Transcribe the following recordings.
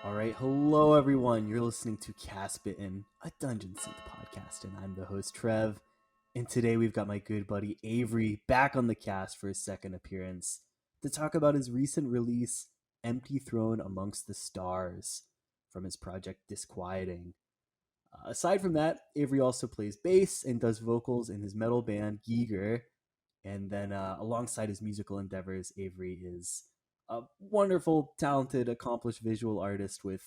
All right, hello everyone. You're listening to Castbitten, a Dungeon Synth podcast, and I'm the host Trev. And today we've got my good buddy Avery back on the cast for his second appearance to talk about his recent release, Empty Throne Amongst the Stars, from his project Disquieting. Aside from that, Avery also plays bass and does vocals in his metal band Giger. And then alongside his musical endeavors, Avery is a wonderful, talented, accomplished visual artist with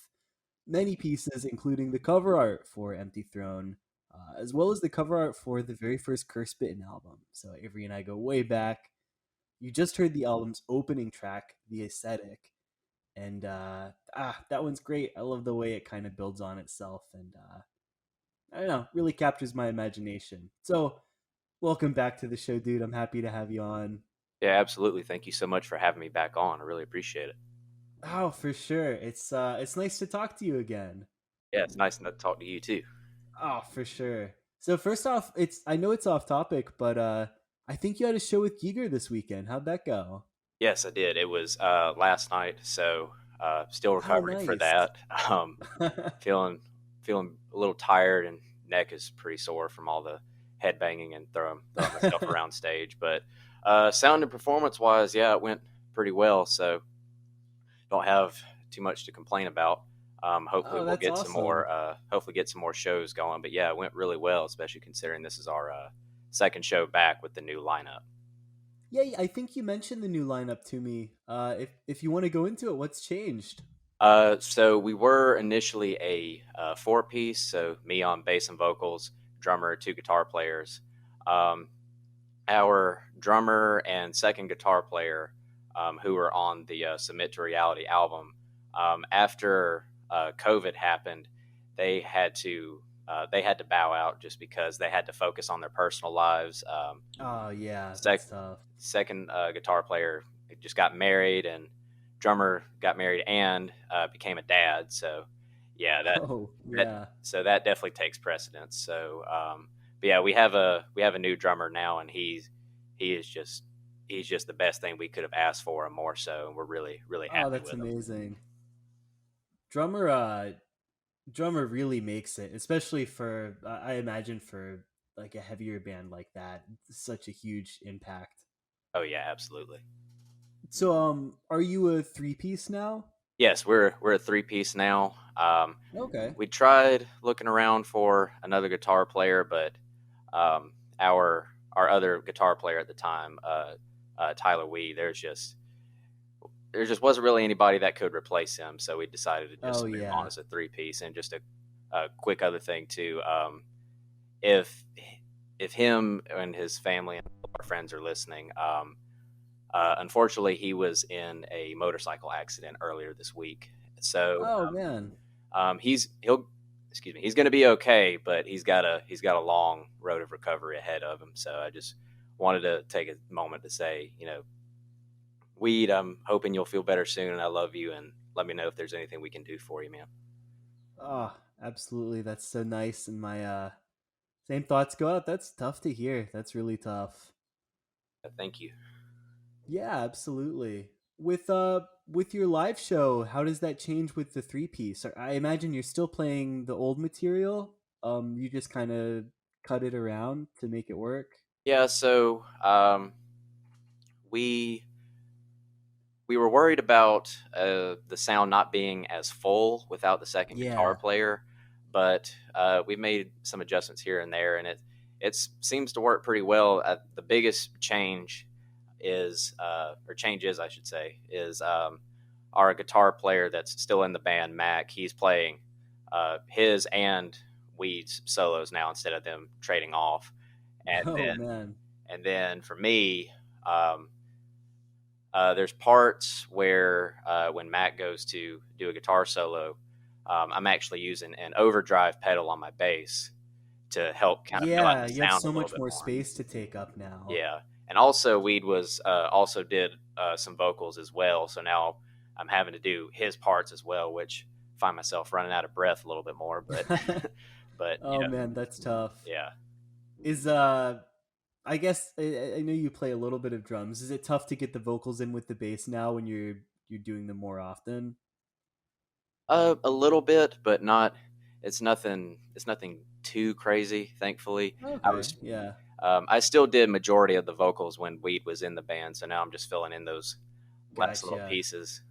many pieces, including the cover art for Empty Throne, as well as the cover art for the very first Castbitten album. So Avery and I go way back. You just heard the album's opening track, The Aesthetic, and that one's great. I love the way it kind of builds on itself, and I don't know, really captures my imagination. So welcome back to the show, dude. I'm happy to have you on. Yeah, absolutely. Thank you so much for having me back on. I really appreciate it. Oh, for sure. It's nice to talk to you again. Yeah, it's nice to talk to you too. Oh, for sure. So first off, it's I know it's off topic, but I think you had a show with Giger this weekend. How'd that go? Yes, I did. It was last night, so still Oh, recovering for nice. that. Feeling feeling a little tired, and neck is pretty sore from all the head banging and throwing myself around stage. But sound and performance wise, yeah, it went pretty well. So don't have too much to complain about. Hopefully Oh, we'll that's get some awesome. more. Hopefully get some more shows going. But yeah, it went really well, especially considering this is our second show back with the new lineup. Yeah, I think you mentioned the new lineup to me. If you want to go into it, what's changed? So we were initially a four piece. So me on bass and vocals, drummer, two guitar players. Um, our drummer and second guitar player, who were on the Submit to Reality album, after COVID happened, they had to they had to bow out just because they had to focus on their personal lives. Oh, yeah, Sec- that's tough. Second guitar player just got married, and drummer got married and became a dad. So yeah, Oh, that yeah. that definitely takes precedence. So but yeah, we have a new drummer now, and he is just he's just the best thing we could have asked for, and more so, and we're really Oh, happy that's with him. amazing. Drummer really makes it, especially for I imagine for like a heavier band like that. Such a huge impact. Oh yeah, absolutely. So are you a three piece now? Yes, we're a three piece now. Okay. We tried looking around for another guitar player, but our other guitar player at the time, Tyler Wee, there just wasn't really anybody that could replace him. So we decided to Oh just move on yeah. as a three piece. And just a quick other thing too, if him and his family and our friends are listening, unfortunately he was in a motorcycle accident earlier this week. So Oh man. he'll excuse me, he's going to be okay, but he's got a long road of recovery ahead of him. So I just wanted to take a moment to say, Weed, I'm hoping you'll feel better soon, and I love you, and let me know if there's anything we can do for you, man. Oh, absolutely. That's so nice. And my same thoughts go out. That's tough to hear. That's really tough. Thank you. Yeah, absolutely. With your live show, how does that change with the three piece? I imagine you're still playing the old material. You just kind of cut it around to make it work. Yeah, so we we were worried about the sound not being as full without the second guitar Yeah. player, but we made some adjustments here and there, and it seems to work pretty well. The biggest change is, or changes, I should say, is our guitar player that's still in the band, Mac. He's playing his and Weed's solos now instead of them trading off, and Oh then man. for me. There's parts where when Mac goes to do a guitar solo, I'm actually using an overdrive pedal on my bass to help kind of fill out Yeah, the you have sound a so little much bit more more. space to take up now. Yeah, and also Weed was also did some vocals as well, so now I'm having to do his parts as well, which I find myself running out of breath a little bit more. But but Oh man, that's tough. yeah. Is I guess I know you play a little bit of drums. Is it tough to get the vocals in with the bass now when you're doing them more often? A little bit, but not. It's nothing. It's nothing too crazy. Thankfully, I Okay, was. yeah, I still did majority of the vocals when Weed was in the band, so now I'm just filling in those last little gotcha. pieces.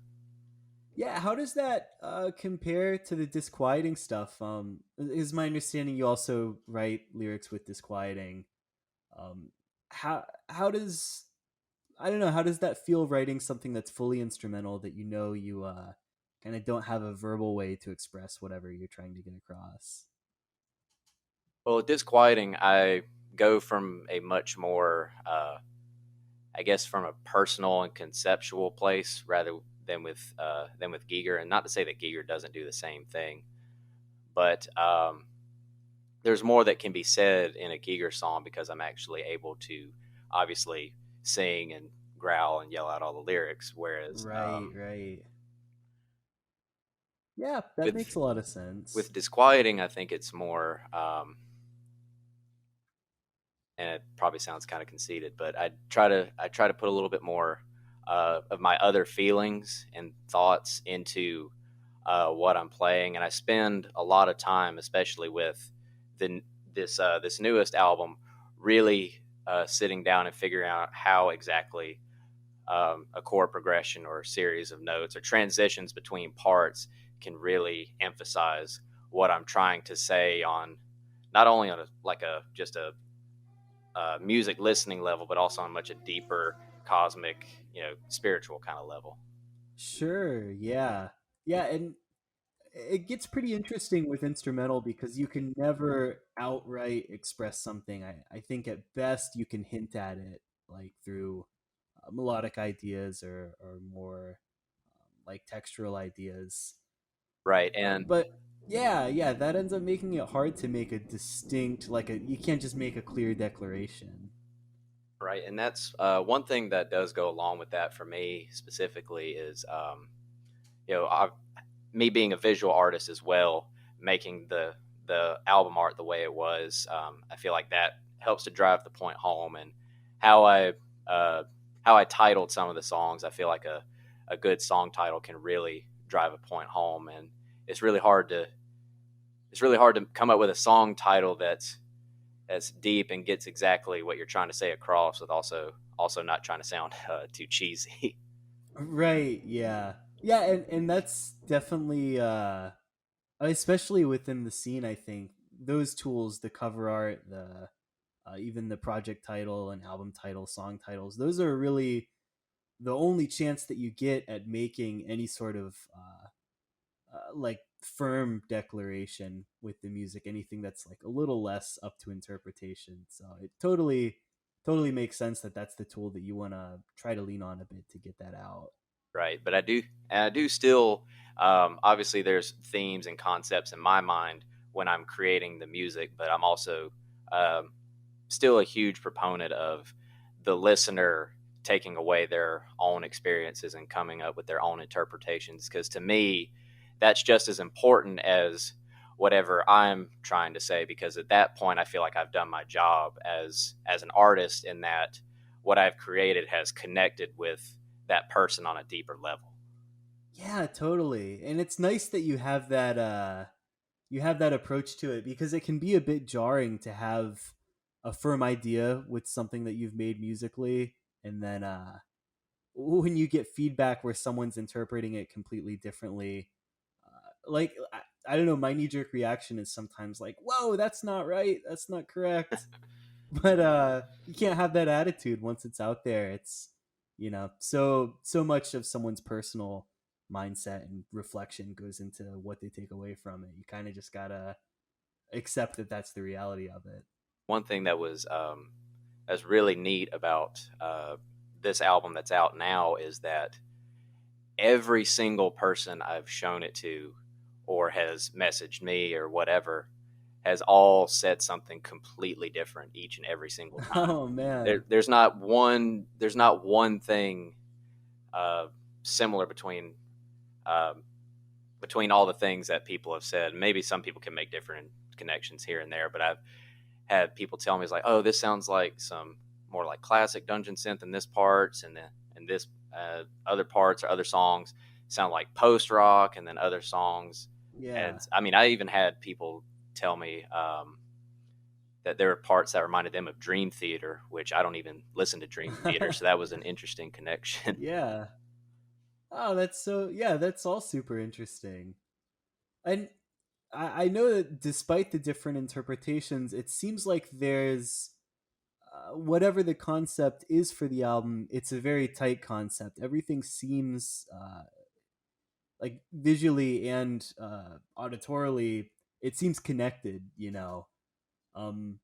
Yeah, how does that compare to the disquieting stuff? Is my understanding you also write lyrics with disquieting? Um, how does I don't know. How does that feel writing something that's fully instrumental that you know you kind of don't have a verbal way to express whatever you're trying to get across? Well, with Disquieting, I go from a much more, I guess, from a personal and conceptual place rather than with Giger. And not to say that Giger doesn't do the same thing, but there's more that can be said in a Giger song because I'm actually able to obviously sing and growl and yell out all the lyrics. Whereas Right, right. Yeah, that with makes a lot of sense. Disquieting, I think it's more. And it probably sounds kind of conceited, but I try to put a little bit more of my other feelings and thoughts into what I'm playing, and I spend a lot of time, especially with the this newest album, really sitting down and figuring out how exactly a chord progression or a series of notes or transitions between parts can really emphasize what I'm trying to say on not only on a like a just a music listening level, but also on much a deeper cosmic, spiritual kind of level. Sure, yeah. Yeah, and it gets pretty interesting with instrumental because you can never outright express something. I think at best you can hint at it, like through melodic ideas or more like textural ideas. Right. And But yeah, yeah, that ends up making it hard to make a distinct, like you can't just make a clear declaration. right. And that's one thing that does go along with that for me specifically is, you know, I, me being a visual artist as well, making the album art the way it was. I feel like that helps to drive the point home, and how I uh, how I titled some of the songs. I feel like a good song title can really drive a point home, and it's really hard to it's really hard to come up with a song title that's deep and gets exactly what you're trying to say across, with also not trying to sound too cheesy. Right, yeah. Yeah, and that's definitely especially within the scene, I think those tools, the cover art, the even the project title and album title, song titles, those are really the only chance that you get at making any sort of like firm declaration with the music, anything that's like a little less up to interpretation. So it totally makes sense that that's the tool that you want to try to lean on a bit to get that out. Right. But I do still, obviously, there's themes and concepts in my mind when I'm creating the music, but I'm also um, still a huge proponent of the listener taking away their own experiences and coming up with their own interpretations. Because to me, that's just as important as whatever I'm trying to say. Because at that point, I feel like I've done my job as an artist, in that what I've created has connected with that person on a deeper level. Yeah, totally. And it's nice that you have that approach to it because it can be a bit jarring to have a firm idea with something that you've made musically and then when you get feedback where someone's interpreting it completely differently, like I don't know, my knee jerk reaction is sometimes like, "Whoa, that's not right. That's not correct." But you can't have that attitude once it's out there. It's so much of someone's personal mindset and reflection goes into what they take away from it. You kind of just gotta accept that that's the reality of it. One thing that's really neat about this album that's out now is that every single person I've shown it to, or has messaged me or whatever, has all said something completely different each and every single time. Oh man. There's not one thing uh, similar um, between all the things that people have said. Maybe some people can make different connections here and there, but I've had people tell me, it's like, oh, this sounds like some more like classic dungeon synth in this parts, and this other parts or other songs sound like post rock, and then other songs. And Yeah. I mean, I even had people tell me that there were parts that reminded them of Dream Theater, which I don't even listen to Dream Theater, so that was an interesting connection. Yeah. Oh, that's so yeah, that's all super interesting. And I know that despite the different interpretations, it seems like there's whatever the concept is for the album, it's a very tight concept. Everything seems like visually and auditorily, it seems connected. Um,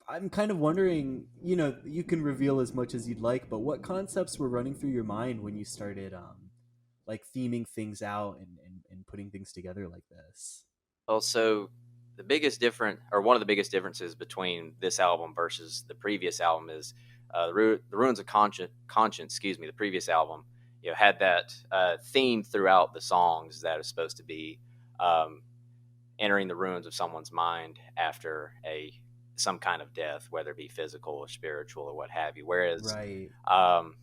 I'm kind of wondering, you can reveal as much as you'd like, but what concepts were running through your mind when you started, like theming things out and putting things together like this? Also, the biggest difference, or one of the biggest differences between this album versus the previous album is the Ruins of Conscience. Excuse me, the previous album, had that theme throughout the songs that is supposed to be um, entering the ruins of someone's mind after a some kind of death, whether it be physical or spiritual or what have you. Right. Um,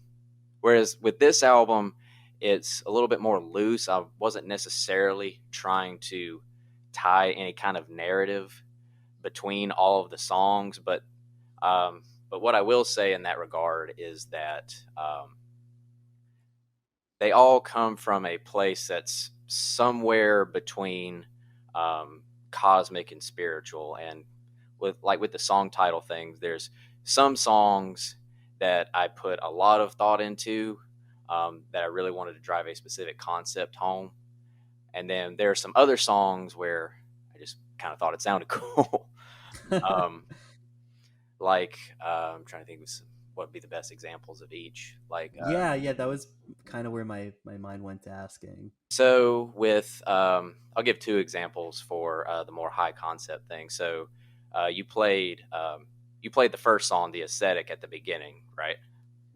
whereas with this album, it's a little bit more loose. I wasn't necessarily trying to tie any kind of narrative between all of the songs, but what I will say in that regard is that they all come from a place that's somewhere between um, cosmic and spiritual. And with the song title things, there's some songs that I put a lot of thought into, that I really wanted to drive a specific concept home. And then there are some other songs where I just kind of thought it sounded cool. um, I'm trying to think of what would be the best examples of each. Yeah, that was kind of where my mind went to asking. So with I'll give two examples for the more high concept thing. So you played the first song, the aesthetic, at the beginning, right?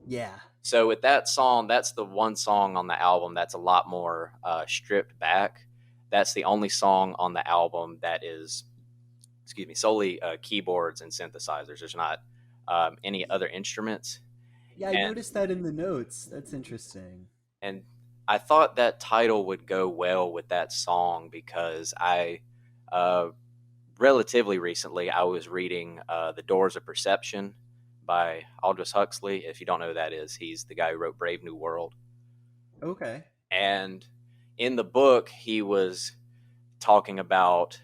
Yeah. So with that song, that's the one song on the album that's a lot more stripped back. That's the only song on the album that is, excuse me, solely keyboards and synthesizers. There's not any other instruments. Yeah, I And noticed that in the notes. That's interesting. and I thought that title would go well with that song because uh, relatively recently, I was reading The Doors of Perception by Aldous Huxley. If you don't know who that is, he's the guy who wrote Brave New World. Okay. And in the book, he was talking about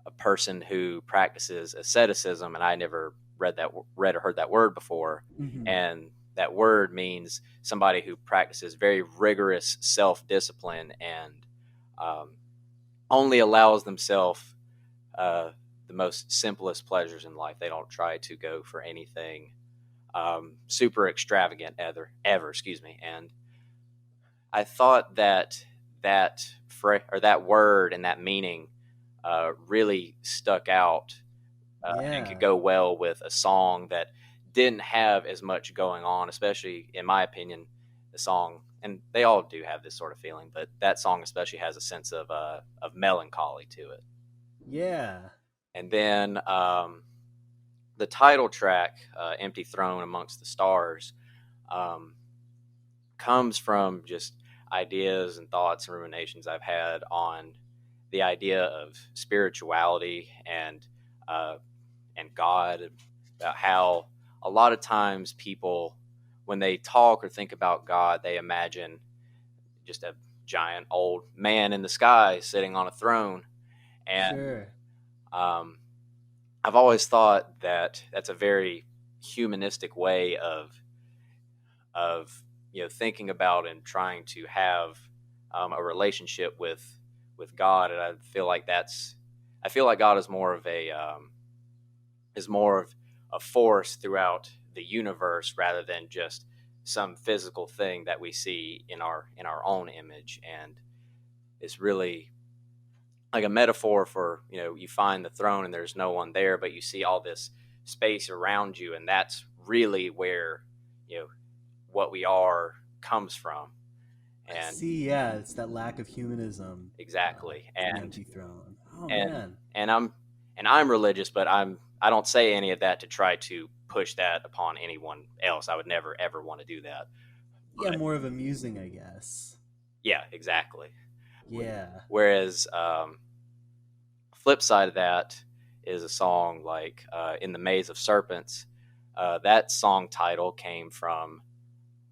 a person who practices asceticism, and I never read or heard that word before. Hmm. And that word means somebody who practices very rigorous self-discipline and um, only allows themselves uh, the most simplest pleasures in life. They don't try to go for anything super extravagant ever. Excuse me. And I thought that word and that meaning really stuck out and could Yeah. go well with a song that didn't have as much going on, especially in my opinion, the song. And they all do have this sort of feeling, but that song especially has a sense of melancholy to it. Yeah. And then the title track, "Empty Throne Amongst the Stars," um, comes from just ideas and thoughts and ruminations I've had on the idea of spirituality uh, and God, about how a lot of times people, when they talk or think about God, they imagine just a giant old man in the sky sitting on a throne. And Sure. um, I've always thought that that's a very humanistic way of thinking about and trying to have a relationship with God. And I feel like God is more of a force throughout the universe rather than just some physical thing that we see in our own image. And it's really like a metaphor for, you find the throne and there's no one there, but you see all this space around you, and that's really where you know what we are comes from. I And see. Yeah, it's that lack of humanism. exactly. The empty throne. Oh And man. and I'm religious, but I don't say any of that to try to push that upon anyone else. I would never ever want to do that. Yeah, But more of amusing, I guess. yeah, exactly. Yeah. Whereas flip side of that is a song like "In the Maze of Serpents." That song title came from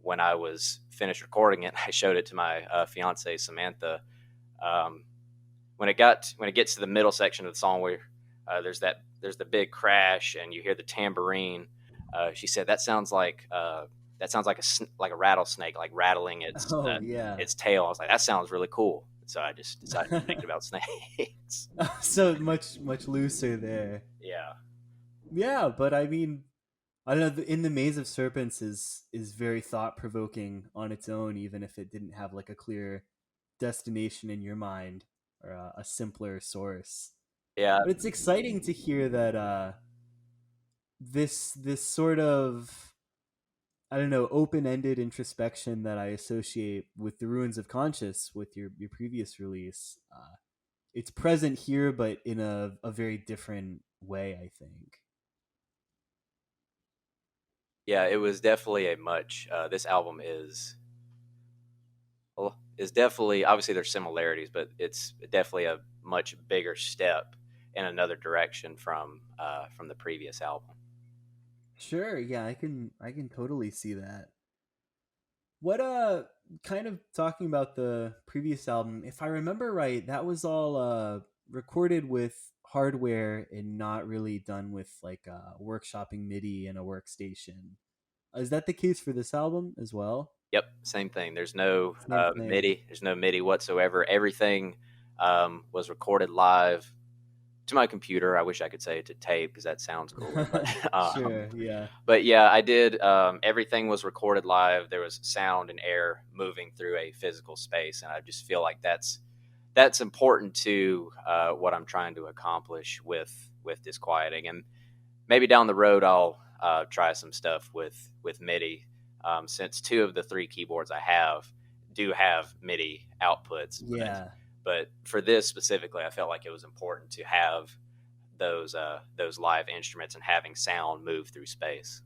when I was finished recording it. I showed it to my fiance Samantha. Um, when it gets to the middle section of the song where there's the big crash and you hear the tambourine. She said that sounds like like a rattlesnake, like rattling Oh yeah. its tail. I was like, that sounds really cool. So I just decided to make it about snakes. So much looser there. Yeah. Yeah, but I mean, I don't know. In the Maze of Serpents is very thought provoking on its own, even if it didn't have like a clear destination in your mind or a simpler source. Yeah. But it's exciting to hear that this sort of, I don't know, open ended introspection that I associate with the Ruins of Conscious with your previous release. It's present here, but in a very different way, I think. Yeah, it was definitely a much. This album is definitely, obviously there's similarities, but it's definitely a much bigger step in another direction from the previous album. Sure, yeah, I can totally see that. What kind of talking about the previous album, if I remember right, that was all recorded with hardware and not really done with like workshopping MIDI and a workstation. Is that the case for this album as well? Yep, same thing. There's no Same thing. MIDI. There's no MIDI whatsoever. Everything was recorded live to my computer. I wish I could say it to tape because that sounds cooler. Sure, yeah. But yeah, I did. Everything was recorded live. There was sound and air moving through a physical space, and I just feel like that's important to what I'm trying to accomplish with Disquieting. And maybe down the road I'll try some stuff with MIDI, since two of the three keyboards I have do have MIDI outputs. Yeah. But for this specifically, I felt like it was important to have those live instruments and having sound move through space.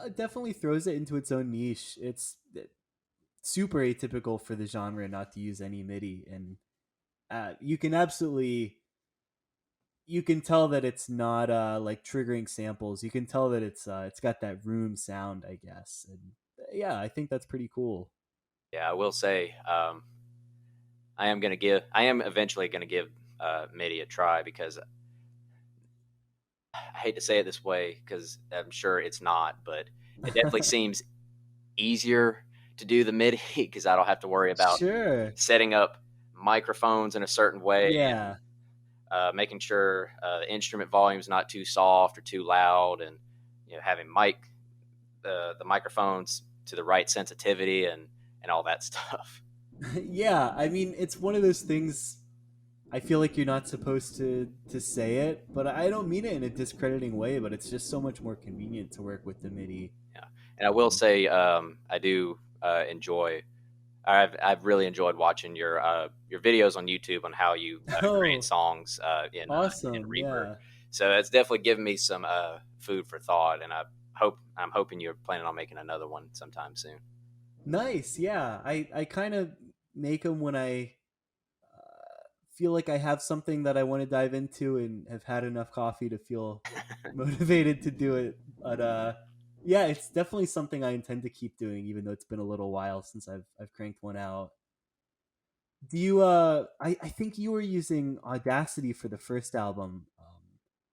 It definitely throws it into its own niche. It's super atypical for the genre not to use any MIDI, and you can absolutely, you can tell that it's not like triggering samples. You can tell that it's got that room sound, I guess. And yeah, I think that's pretty cool. Yeah, I will say, I am eventually gonna give MIDI a try because I hate to say it this way because I'm sure it's not, but it definitely seems easier to do the MIDI because I don't have to worry about Sure. setting up microphones in a certain way, Yeah. making sure the instrument volume is not too soft or too loud, and having the microphones to the right sensitivity and all that stuff. Yeah, I mean, it's one of those things. I feel like you're not supposed to say it, but I don't mean it in a discrediting way. But it's just so much more convenient to work with the MIDI. Yeah, and I will say I do enjoy. I've really enjoyed watching your videos on YouTube on how you create Oh, songs in awesome! Reaper. Yeah, So it's definitely given me some food for thought, and I'm hoping you're planning on making another one sometime soon. nice. Yeah, I kind of make them when I feel like I have something that I want to dive into and have had enough coffee to feel motivated to do it. But yeah, it's definitely something I intend to keep doing, even though it's been a little while since I've cranked one out. Do you? I think you were using Audacity for the first album.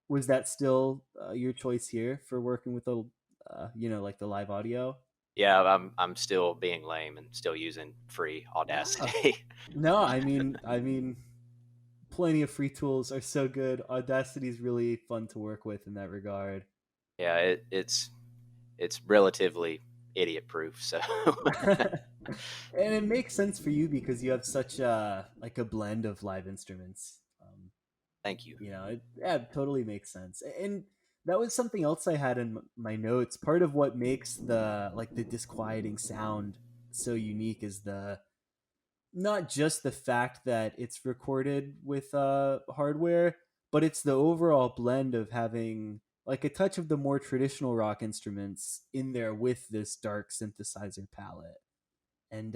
Was that still your choice here for working with the, like the live audio? Yeah, I'm still being lame and still using free Ah, Audacity. no, I mean, plenty of free tools are so good. Audacity is really fun to work with in that regard. Yeah, it's relatively idiot proof. So And it makes sense for you because you have such like a blend of live instruments. thank you. Yeah, it totally makes sense. And that was something else I had in my notes. Part of what makes the disquieting sound so unique is the not just the fact that it's recorded with hardware, but it's the overall blend of having like a touch of the more traditional rock instruments in there with this dark synthesizer palette. And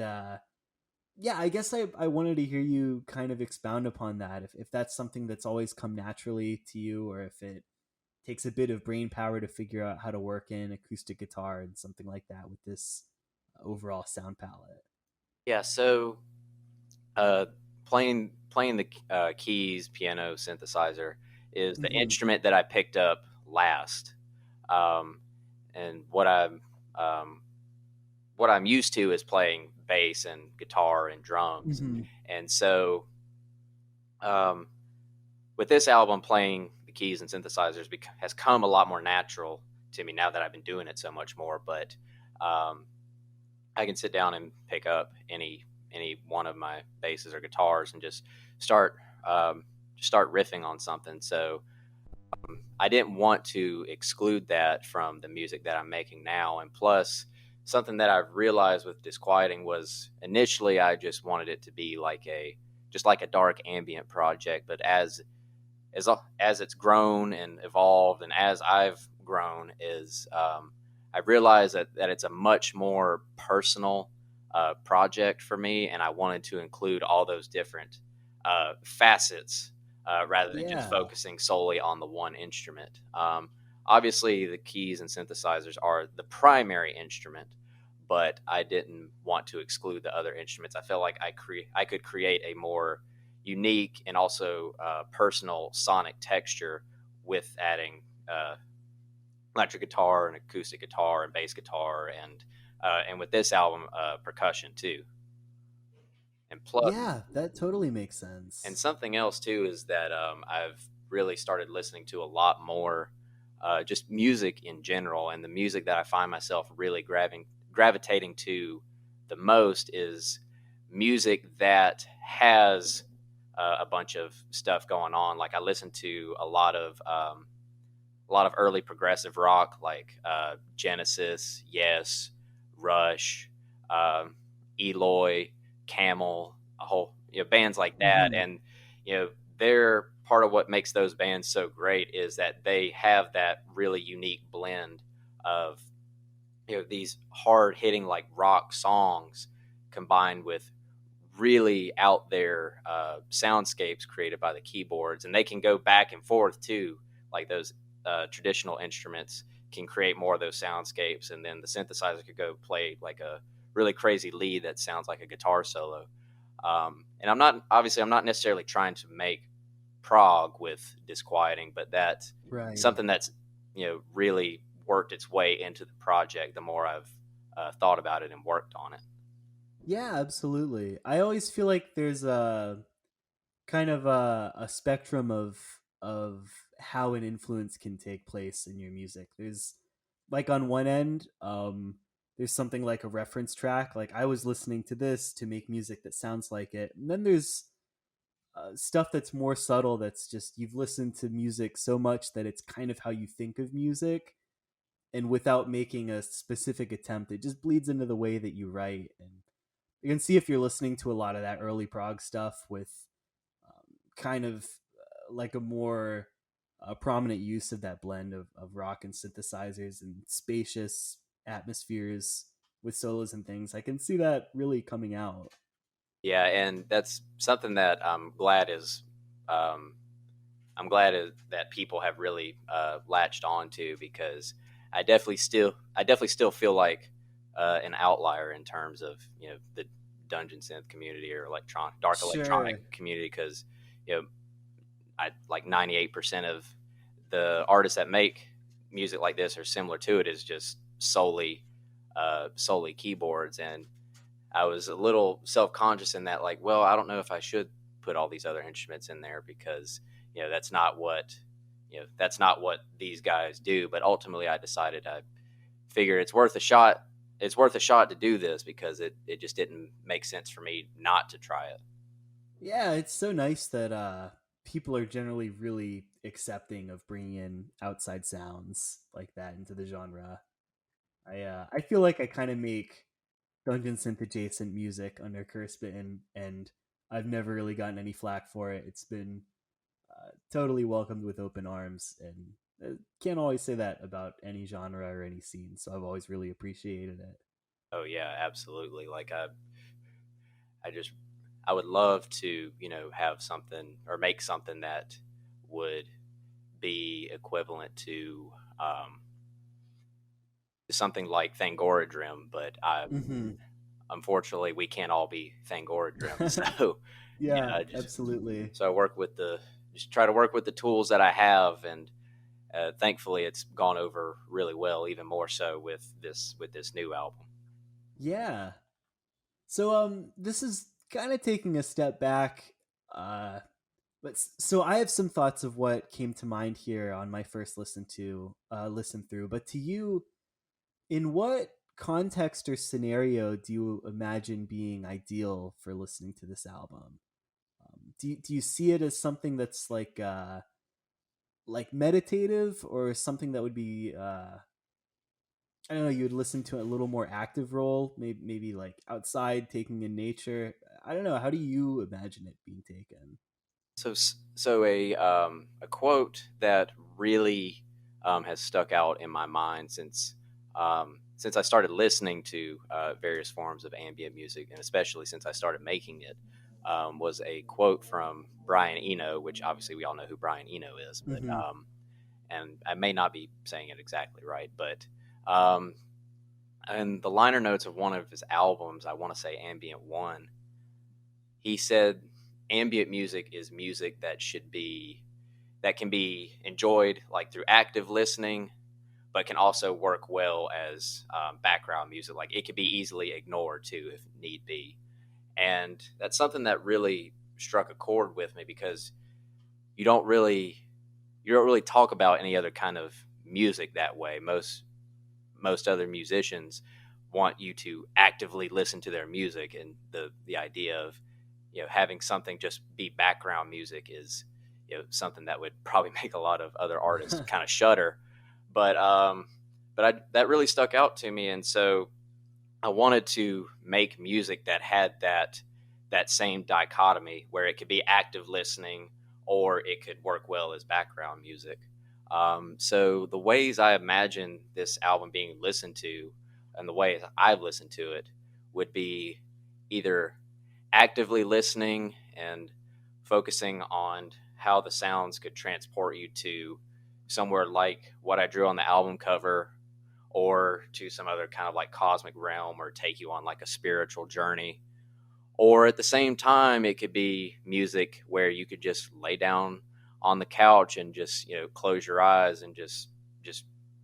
yeah, I guess I wanted to hear you kind of expound upon that, if that's something that's always come naturally to you, or if it takes a bit of brain power to figure out how to work in acoustic guitar and something like that with this overall sound palette. Yeah, so uh, playing the keys, piano, synthesizer is the Hmm. instrument that I picked up last. Um, and um, what I'm used to is playing bass and guitar and drums, Hmm. and so um, with this album, playing the keys and synthesizers has come a lot more natural to me now that I've been doing it so much more. But um, I can sit down and pick up any one of my basses or guitars and just start start riffing on something. So I didn't want to exclude that from the music that I'm making now. And plus, something that I've realized with Disquieting was initially I just wanted it to be like a just like a dark ambient project, but as it's grown and evolved, and as I've grown, is I realized that it's a much more personal project for me, and I wanted to include all those different facets rather than just Yeah. focusing solely on the one instrument. Obviously, the keys and synthesizers are the primary instrument, but I didn't want to exclude the other instruments. I felt like I could create a more unique and also personal sonic texture with adding electric guitar and acoustic guitar and bass guitar and with this album percussion too. And plus, Yeah, that totally makes and sense. something else too is that I've really started listening to a lot more just music in general, and the music that I find myself really gravitating to the most is music that has a bunch of stuff going on. Like I listen to a lot of early progressive rock, like Genesis, Yes, Rush, um, Eloy, Camel, a whole bands like that, Hmm. and they're part of what makes those bands so great is that they have that really unique blend of these hard hitting like rock songs combined with really out there soundscapes created by the keyboards, and they can go back and forth too. Like those traditional instruments can create more of those soundscapes, and then the synthesizer could go play like a really crazy lead that sounds like a guitar solo. And I'm not necessarily trying to make prog with Disquieting, but that's Right. something that's really worked its way into the project the more I've thought about it and worked on it. Yeah, absolutely. I always feel like there's a kind of a spectrum of how an influence can take place in your music. There's like on one end, there's something like a reference track. Like I was listening to this to make music that sounds like it. And then there's stuff that's more subtle. That's just you've listened to music so much that it's kind of how you think of music, and without making a specific attempt, it just bleeds into the way that you write. And you can see if you're listening to a lot of that early prog stuff with kind of like a more prominent use of that blend of rock and synthesizers and spacious atmospheres with solos and things. I can see that really coming out. Yeah, and that's something that um, that people have really latched on to, because I definitely still feel like an outlier in terms of the dungeon synth community or dark electronic Sure. community, because you know I like 98% of the artists that make music like this are similar to it is just solely keyboards. And I was a little self conscious in that, like, well, I don't know if I should put all these other instruments in there because that's not what these guys do. But ultimately, I decided I figure it's worth a shot. It's worth a shot to do this because it just didn't make sense for me not to try it. Yeah, it's so nice that people are generally really accepting of bringing in outside sounds like that into the genre. I feel like I kind of make dungeon synth adjacent music under Castbitten, and I've never really gotten any flack for it. It's been totally welcomed with open arms, and can't always say that about any genre or any scene. So I've always really appreciated it. Oh yeah, absolutely. Like I just I would love to have something or make something that would be equivalent to something like Thangorodrim, but Mm-hmm. unfortunately we can't all be Thangorodrim. So Yeah, yeah, I just absolutely. so I work with the just try to work with the tools that I have, and thankfully, it's gone over really well, even more so with this new album. Yeah. So this is kind of taking a step back. Uh, so I have some thoughts of what came to mind here on my first listen through. But to you, in what context or scenario do you imagine being ideal for listening to this album? Do you see it as something that's like meditative, or something that would be I don't know, you would listen to a little more active role, maybe like outside, taking in nature. I don't know. How do you imagine it being taken? So a quote that really has stuck out in my mind since I started listening to various forms of ambient music, and especially since I started making it, was a quote from Brian Eno, which obviously we all know who Brian Eno is, but Mm-hmm. and I may not be saying it exactly right, but um, in the liner notes of one of his albums, I want to say Ambient One, he said ambient music is music that can be enjoyed like through active listening, but can also work well as background music. Like it could be easily ignored too if need be, and that's something that really struck a chord with me because you don't really you don't really talk about any other kind of music that way. Most other musicians want you to actively listen to their music, and the idea of having something just be background music is something that would probably make a lot of other artists kind of shudder. But that really stuck out to me, and so I wanted to make music that had that same dichotomy where it could be active listening or it could work well as background music. So the ways I imagine this album being listened to and the ways I've listened to it would be either actively listening and focusing on how the sounds could transport you to somewhere like what I drew on the album cover, or to some other kind of like cosmic realm, or take you on like a spiritual journey. Or at the same time, it could be music where you could just lay down on the couch and just close your eyes and just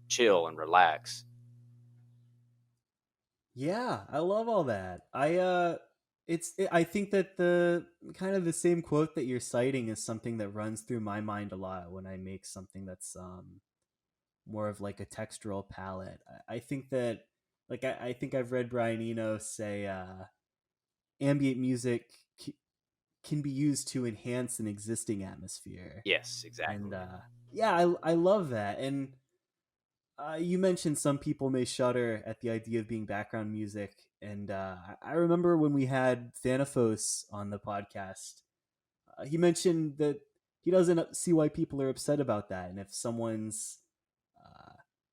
chill and relax. Yeah, I love all that. I think that the kind of the same quote that you're citing is something that runs through my mind a lot when I make something that's more of like a textural palette. I think that I think I've read Brian Eno say ambient music can be used to enhance an existing atmosphere. Yes, And exactly. yeah, I love that. And you mentioned some people may shudder at the idea of being background music. And I remember when we had Thanatos on the podcast, he mentioned that he doesn't see why people are upset about that. And if uh,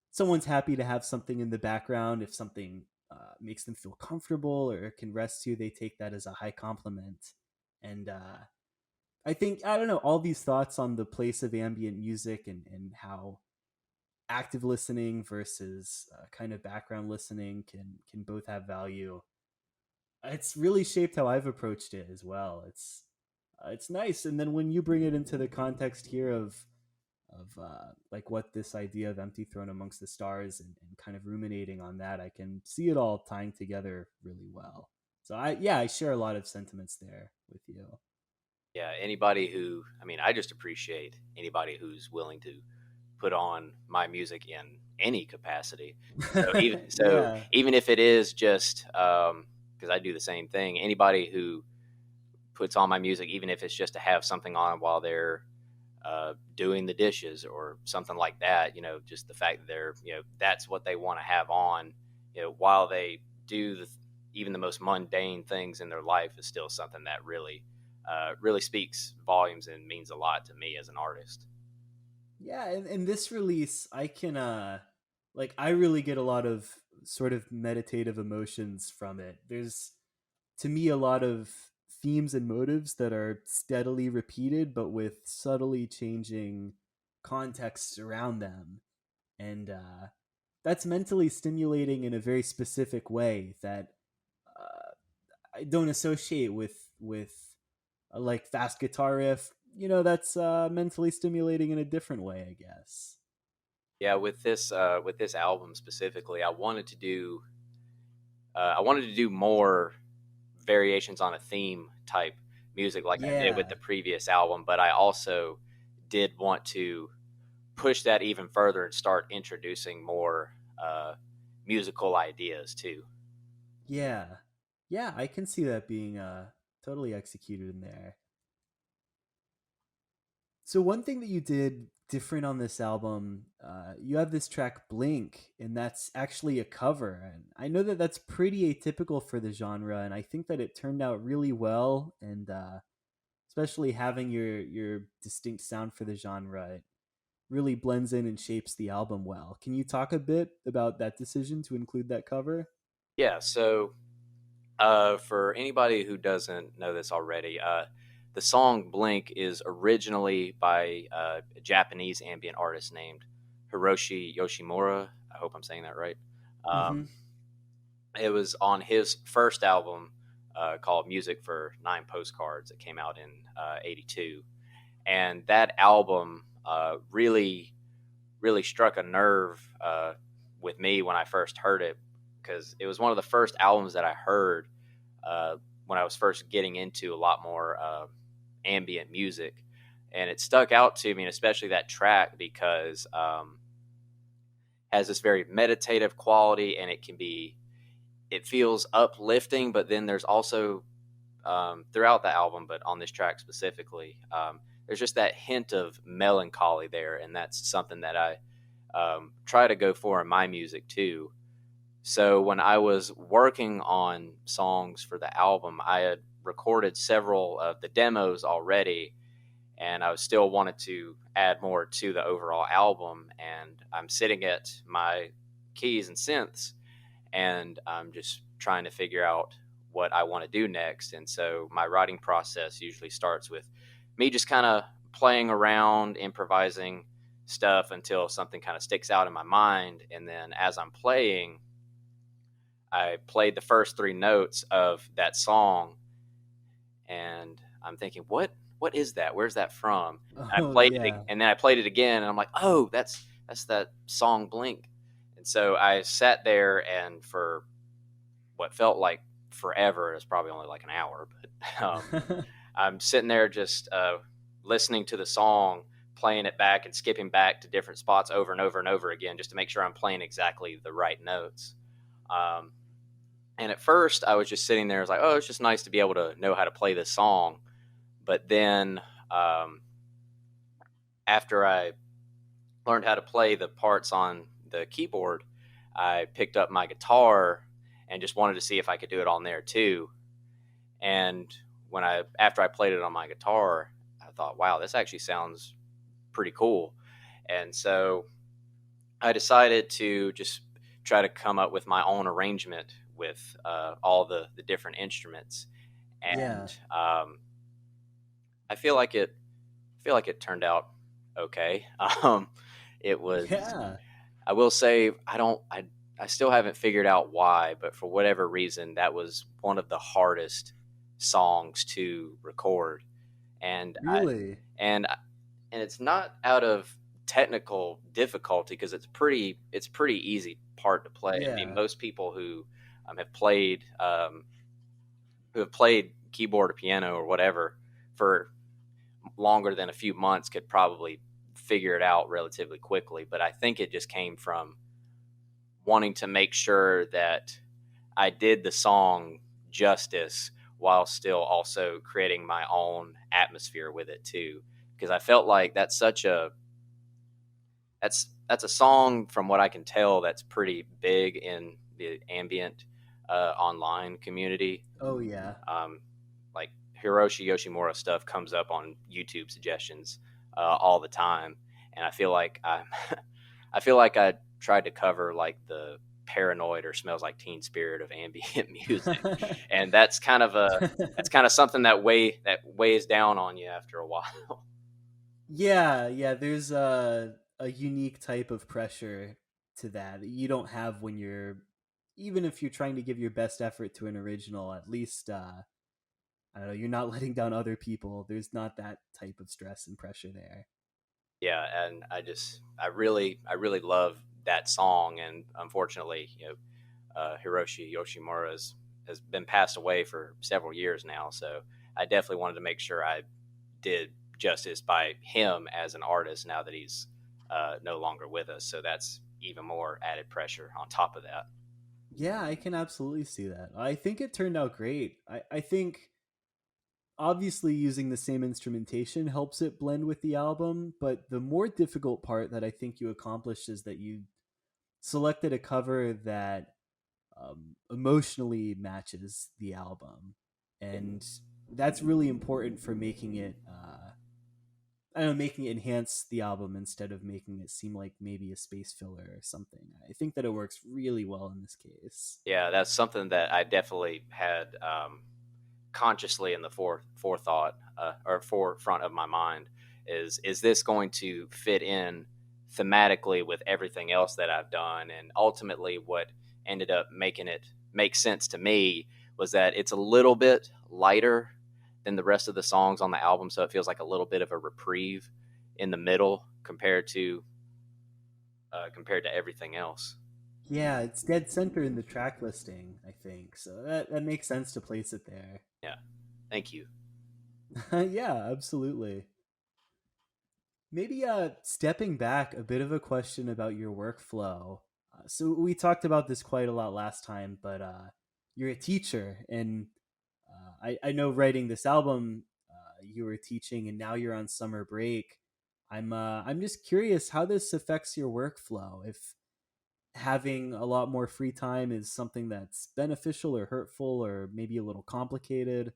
someone's happy to have something in the background, if something makes them feel comfortable or can rest you, they take that as a high compliment. And I think, I don't know, all these thoughts on the place of ambient music, and how active listening versus kind of background listening can both have value. It's really shaped how I've approached it as well. It's nice, and then when you bring it into the context here of like what this idea of empty throne amongst the stars, and kind of ruminating on that, I can see it all tying together really well. So I share a lot of sentiments there with you. Yeah, anybody who, I mean, I just appreciate anybody who's willing to put on my music in any capacity. Yeah. Even if it is just because I do the same thing, anybody who puts on my music, even if it's just to have something on while they're doing the dishes or something like that, just the fact that they're, that's what they want to have on, while they do even the most mundane things in their life is still something that really speaks volumes and means a lot to me as an artist. Yeah, in this release, I can like I really get a lot of sort of meditative emotions from it. There's, to me, a lot of themes and motives that are steadily repeated but with subtly changing contexts around them. And that's mentally stimulating in a very specific way that I don't associate with like fast guitar riff. That's mentally stimulating in a different way, I guess. Yeah, with this album specifically, I wanted to do more variations on a theme type music like I did with the Yeah. previous album, but I also did want to push that even further and start introducing more musical ideas too. Yeah. Yeah, I can see that being totally executed in there. So one thing that you did different on this album, you have this track "Blink," and that's actually a cover. And I know that that's pretty atypical for the genre, and I think that it turned out really well. And especially having your distinct sound for the genre, it really blends in and shapes the album well. Can you talk a bit about that decision to include that cover? Yeah, so for anybody who doesn't know this already, the song Blink is originally by a Japanese ambient artist named Hiroshi Yoshimura. I hope I'm saying that right. Mm-hmm. Um, it was on his first album called Music for Nine Postcards that came out in '82. And that album really struck a nerve with me when I first heard it because it was one of the first albums that I heard uh, when I was first getting into a lot more ambient music, and it stuck out to me, and especially that track because has this very meditative quality, and it feels uplifting, but then there's also throughout the album, but on this track specifically, there's just that hint of melancholy there, and that's something that I try to go for in my music too. So when I was working on songs for the album, I had recorded several of the demos already, and I was still wanted to add more to the overall album. And I'm sitting at my keys and synths, and I'm just trying to figure out what I want to do next. And so my writing process usually starts with me just kind of playing around, improvising stuff until something kind of sticks out in my mind. And then as I'm playing, I played the first three notes of that song, and I'm thinking, what is that? Where's that from? And I Oh played it, yeah. and then I played it again, and I'm like, oh, that's that song Blink. And so I sat there, and for what felt like forever, it's probably only like an hour, but I'm sitting there just listening to the song, playing it back and skipping back to different spots over and over and over again, just to make sure I'm playing exactly the right notes. Um, And at first, I was just sitting there, I was like, oh, it's just nice to be able to know how to play this song. But then, um, after I learned how to play the parts on the keyboard, I picked up my guitar and just wanted to see if I could do it on there too. And after I played it on my guitar, I thought, wow, this actually sounds pretty cool. And so I decided to just try to come up with my own arrangement with all the different instruments, Yeah. and I feel like it turned out okay. It was. Yeah. I will say I still haven't figured out why, but for whatever reason, that was one of the hardest songs to record, and Really? and and it's not out of technical difficulty because it's pretty easy part to play. I mean, Yeah. most people who have played keyboard or piano or whatever for longer than a few months could probably figure it out relatively quickly. But I think it just came from wanting to make sure that I did the song justice while still also creating my own atmosphere with it too. Because I felt like that's a song from what I can tell that's pretty big in the ambient online community. Oh yeah. Um, like Hiroshi Yoshimura stuff comes up on YouTube suggestions all the time, and I feel like I feel like I tried to cover like the Paranoid or Smells Like Teen Spirit of ambient music, and that's kind of something that weighs down on you after a while. Yeah, yeah, there's a unique type of pressure to that you don't have when you're, even if you're trying to give your best effort to an original, at least I don't know, you're not letting down other people. There's not that type of stress and pressure there. Yeah, and I really love that song, and unfortunately, Hiroshi Yoshimura has been passed away for several years now. So I definitely wanted to make sure I did justice by him as an artist now that he's no longer with us. So that's even more added pressure on top of that. Yeah, I can absolutely see that. I think it turned out great. I think obviously using the same instrumentation helps it blend with the album, but the more difficult part that I think you accomplished is that you selected a cover that emotionally matches the album, Yeah. and that's really important for making it. I don't know, making it enhance the album instead of making it seem like maybe a space filler or something. I think that it works really well in this case. Yeah, that's something that I definitely had consciously in the forethought or forefront of my mind is this going to fit in thematically with everything else that I've done? And ultimately, what ended up making it make sense to me was that it's a little bit lighter than the rest of the songs on the album, so it feels like a little bit of a reprieve in the middle compared to everything else. Yeah, it's dead center in the track listing, I think. So that makes sense to place it there. Yeah, thank you. Yeah, absolutely. Maybe stepping back, a bit of a question about your workflow. So we talked about this quite a lot last time, but you're a teacher, and I know writing this album, you were teaching, and now you're on summer break. I'm just curious how this affects your workflow. If having a lot more free time is something that's beneficial or hurtful, or maybe a little complicated.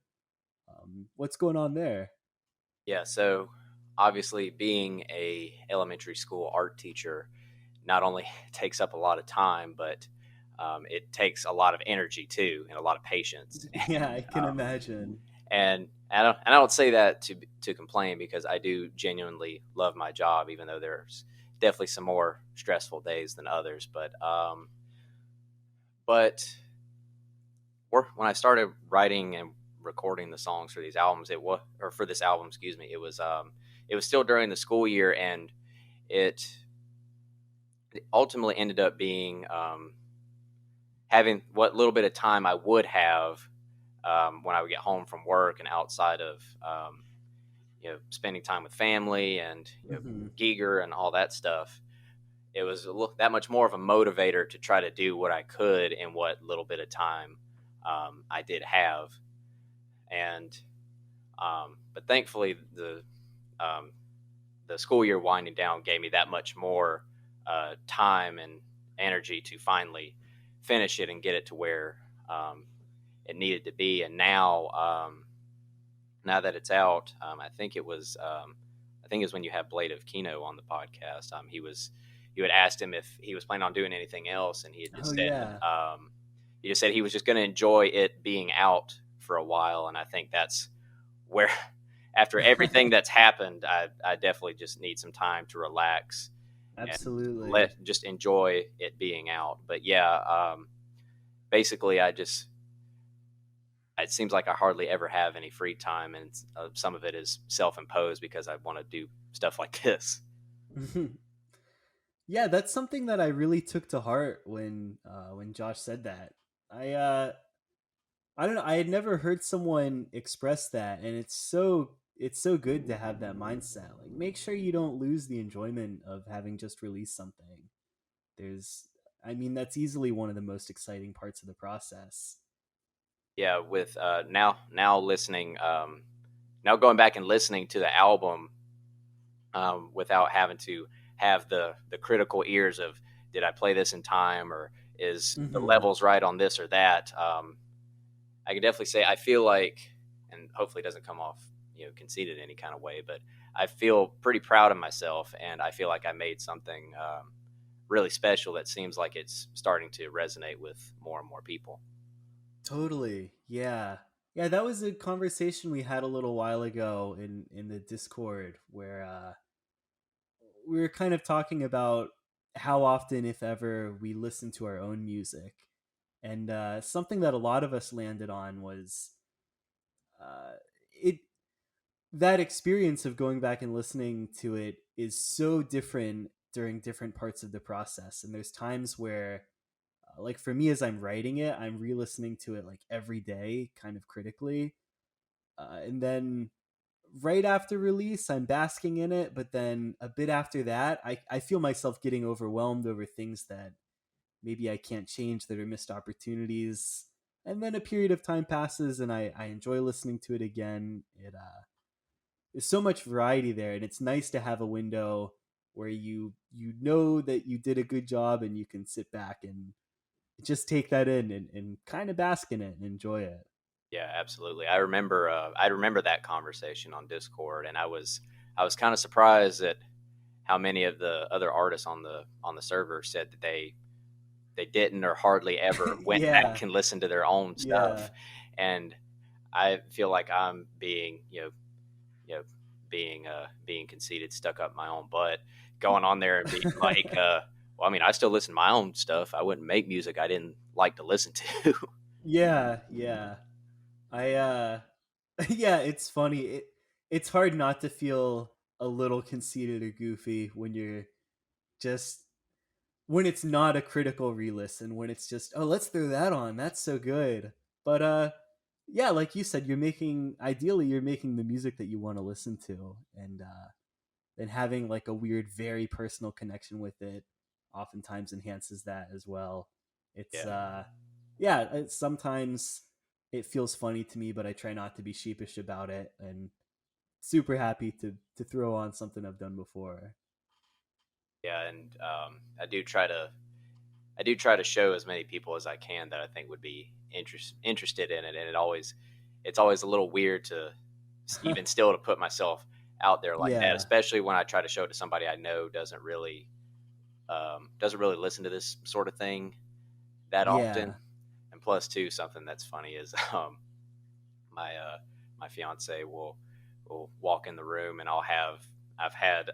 What's going on there? Yeah, so obviously being a elementary school art teacher not only takes up a lot of time, but it takes a lot of energy too, and a lot of patience. Yeah, I can imagine. And I don't say that to complain because I do genuinely love my job, even though there's definitely some more stressful days than others. But when I started writing and recording the songs for these albums, it was or for this album, excuse me, it was still during the school year, and it ultimately ended up being having what little bit of time I would have when I would get home from work and outside of spending time with family and Hmm. Giger and all that stuff. It was that much more of a motivator to try to do what I could in what little bit of time I did have. And but thankfully um, the school year winding down gave me that much more time and energy to finally finish it and get it to where it needed to be. And now that it's out, I think it was when you had Blade of Kino on the podcast. You had asked him if he was planning on doing anything else, and Oh yeah, he just said he was just going to enjoy it being out for a while. And I think that's where, after everything that's happened, I definitely just need some time to relax and absolutely. let just enjoy it being out. But yeah, basically, it seems like I hardly ever have any free time, and some of it is self-imposed because I want to do stuff like this. Yeah, that's something that I really took to heart when Josh said that. I don't know. I had never heard someone express that, and it's so good to have that mindset. Like, make sure you don't lose the enjoyment of having just released something. There's, I mean, that's easily one of the most exciting parts of the process. Yeah, with now listening, now going back and listening to the album without having to have the critical ears of did I play this in time or is the Hmm. levels right on this or that. I can definitely say I feel like, and hopefully it doesn't come off conceited in any kind of way, but I feel pretty proud of myself, and I feel like I made something really special that seems like it's starting to resonate with more and more people. Totally. Yeah. Yeah, that was a conversation we had a little while ago in the Discord where we were kind of talking about how often, if ever, we listen to our own music. And something that a lot of us landed on was uh, it. that experience of going back and listening to it is so different during different parts of the process. And there's times where, like for me, as I'm writing it, I'm re-listening to it like every day, kind of critically, and then right after release, I'm basking in it. But then a bit after that, I feel myself getting overwhelmed over things that maybe I can't change, that are missed opportunities. And then a period of time passes, and I enjoy listening to it again. There's so much variety there, and it's nice to have a window where you know that you did a good job, and you can sit back and just take that in and kind of bask in it and enjoy it. Yeah, absolutely. I remember that conversation on Discord, and I was kind of surprised at how many of the other artists on the server said that they didn't or hardly ever went Yeah, back and listened to their own yeah. stuff. And I feel like I'm being you know being conceited, stuck up my own butt, going on there and being like, well, I mean, I still listen to my own stuff. I wouldn't make music I didn't like to listen to. Yeah, yeah. I yeah, it's funny. It's hard not to feel a little conceited or goofy when you're just when it's not a critical re-listen, when it's just, oh, let's throw that on. That's so good. But yeah, like you said, you're making the music that you want to listen to, and having like a weird, very personal connection with it oftentimes enhances that as well. It's Yeah. yeah, sometimes it feels funny to me, but I try not to be sheepish about it, and super happy to throw on something I've done before. Yeah, and I do try to show as many people as I can that I think would be interested in it, and it's always a little weird to even still to put myself out there like that, Yeah, especially when I try to show it to somebody I know doesn't really listen to this sort of thing that often. yeah. And plus, too, something that's funny is my fiance will walk in the room, and I've had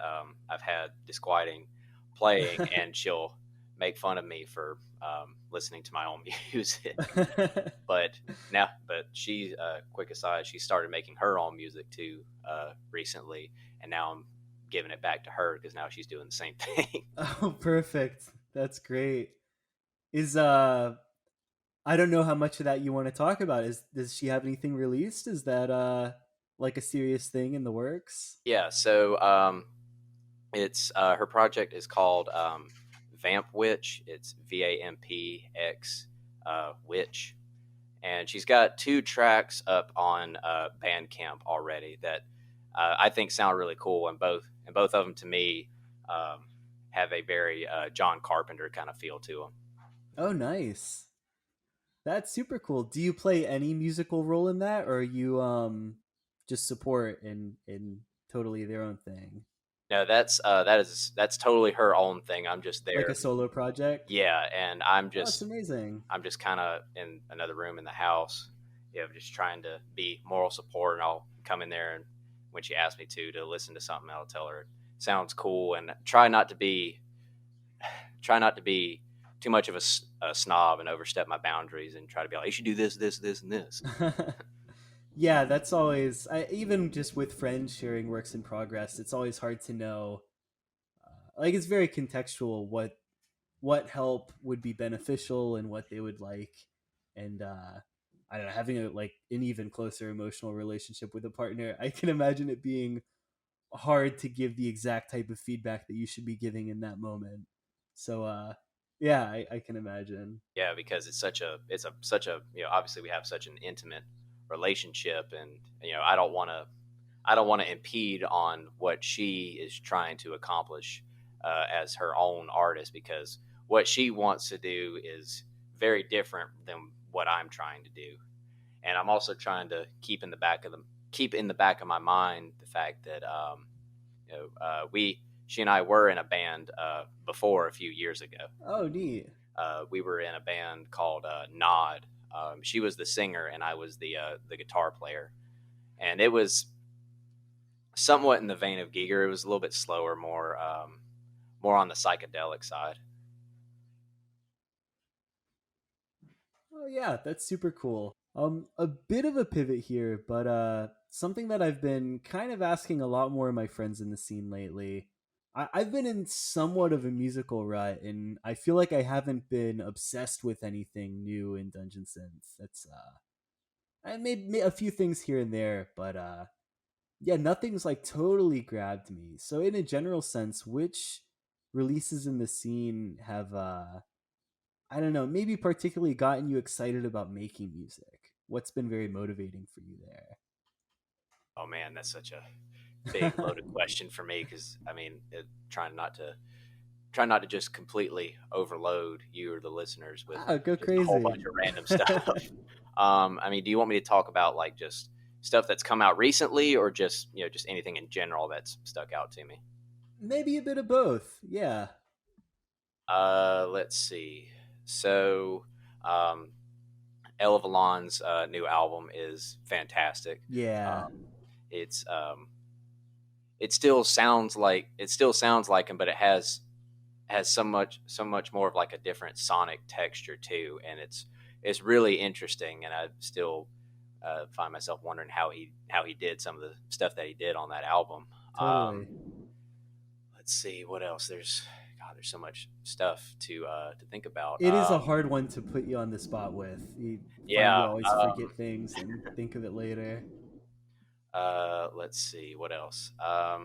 Disquieting playing, and she'll make fun of me for listening to my own music. But she, quick aside, she started making her own music too recently, and now I'm giving it back to her because now she's doing the same thing. Oh, perfect. That's great. Is I don't know how much of that you want to talk about. Is Does she have anything released? Is that like a serious thing in the works? Yeah, so it's her project is called Vamp Witch. It's VAMPX Witch, and she's got 2 tracks up on Bandcamp already that I think sound really cool, and both of them to me have a very John Carpenter kind of feel to them. Oh, nice. That's super cool. Do you play any musical role in that, or are you just support in totally their own thing, No, that's totally her own thing. I'm just like there, a solo project? yeah, and I'm Oh, it's just amazing. I'm just kind of in another room in the house, just trying to be moral support. And I'll come in there, and when she asks me to listen to something, I'll tell her it sounds cool, and try not to be too much of a snob and overstep my boundaries and try to be like, you should do this, this, this, and this. Yeah, that's always even just with friends sharing works in progress. It's always hard to know. Like it's very contextual what help would be beneficial and what they would like, and I don't know, having a like an even closer emotional relationship with a partner, I can imagine it being hard to give the exact type of feedback that you should be giving in that moment. So yeah, I can imagine. Yeah, because it's such a obviously we have such an intimate relationship, and I don't want to impede on what she is trying to accomplish as her own artist, because what she wants to do is very different than what I'm trying to do. And I'm also trying to keep in the back of my mind the fact that we she and I were in a band before a few years ago. Oh, neat. We were in a band called Nod. She was the singer, and I was the guitar player, and it was somewhat in the vein of Giger. It was a little bit slower, more on the psychedelic side. Oh yeah, that's super cool. A bit of a pivot here, but something that I've been kind of asking a lot more of my friends in the scene lately. I've been in somewhat of a musical rut, and I feel like I haven't been obsessed with anything new in Dungeon Synth. That's I made a few things here and there, but yeah, nothing's like totally grabbed me. So in a general sense, which releases in the scene have I don't know, maybe particularly gotten you excited about making music? What's been very motivating for you Oh man, that's such a big there? loaded question for me because I mean, trying not to just completely overload you or the listeners with Ah, go just a whole crazy. bunch of random stuff. I mean, do you want me to talk about like just stuff that's come out recently, or just just anything in general that's stuck out to me? Maybe a bit of both. Yeah. Let's see. So, um, Ella Valon's new album is fantastic. Yeah. Um, it's it still sounds like him, but it has so much more of like a different sonic texture too, and it's really interesting. And I still find myself wondering how he did some of the stuff that he did on that album. Totally. Let's see what else. There's so much stuff to think about. It is a hard one to put you on the spot with. You find you Yeah. always forget things and think of it later. Let's see what else. I